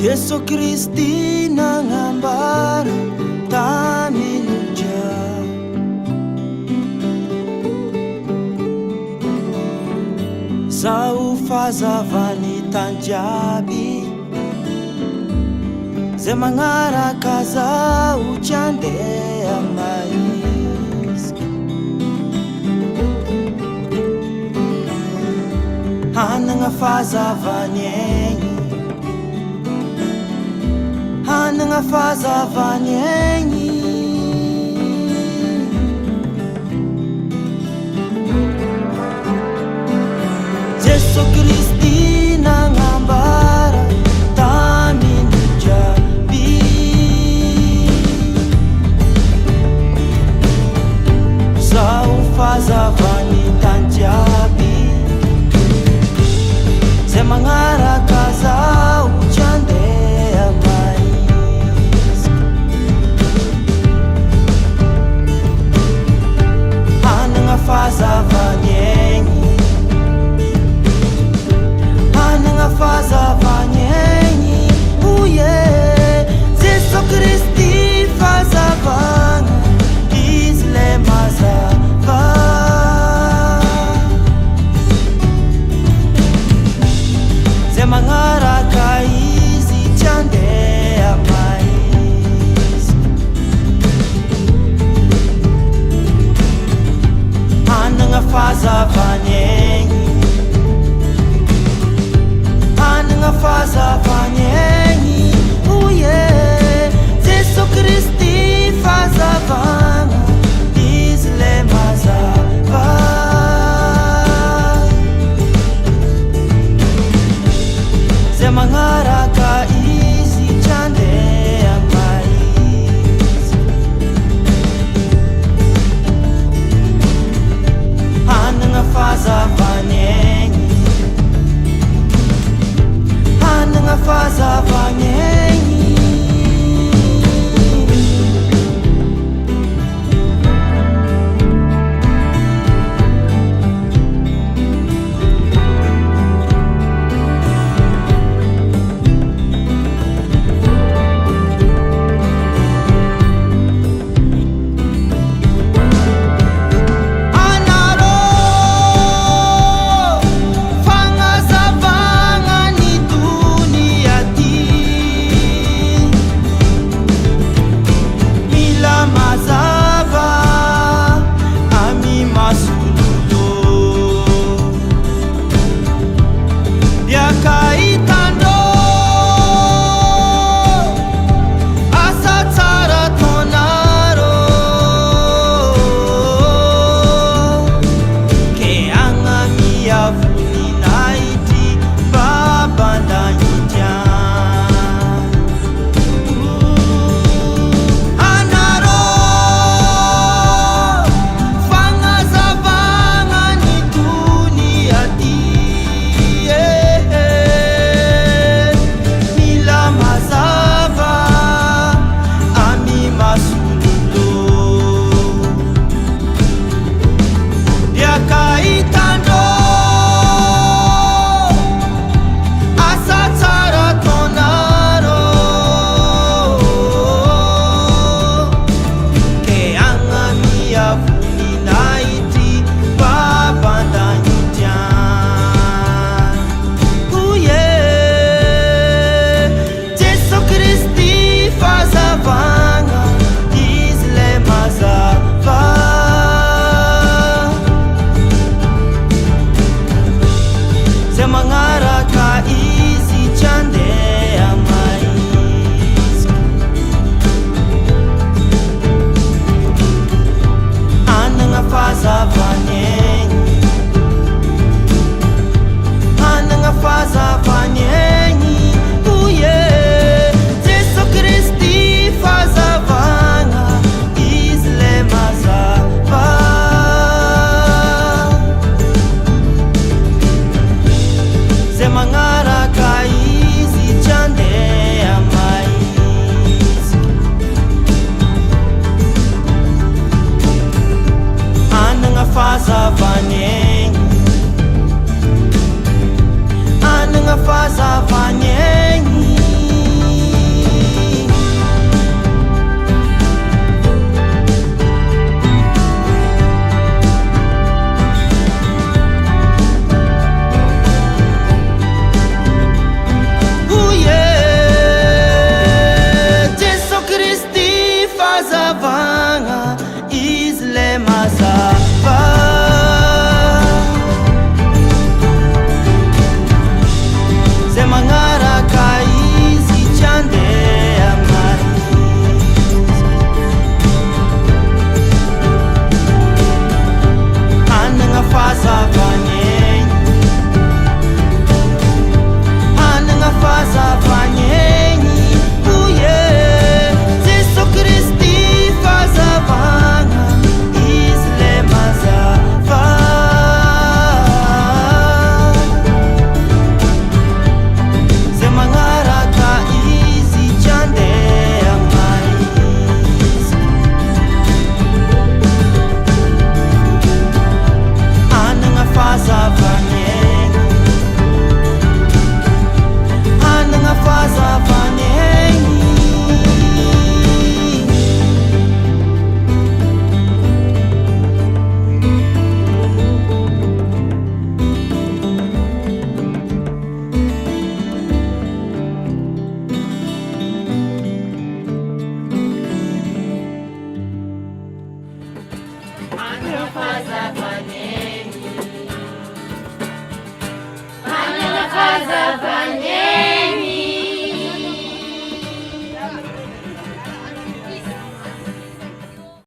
Jesu Kristi nangambara taminuja, zao fazavany tanjaby, zay magnaraka zao tsy andeha maizika. Hanagna fazavany egny, hanagna fazavany egny. Jesu Kristi nangambara taminujaby, zao fazavany tanjaby, zay magnaraka zao tsy andeha maizika. Hanagna fazavany egny, hanagna fazavany egny. Oye, Jesu Kristi fazavagna, izy le mazava. Zay magnaraka izy tsy andeha maizika. Hanagna fazavany egny, hanagna fazavany egny. Oye, Jesu Kristi fazavagna, izy le mazava. Zay magnaraka izy tsy andeha maizika. Hanagna fazavany egny, hanagna fazavany egny.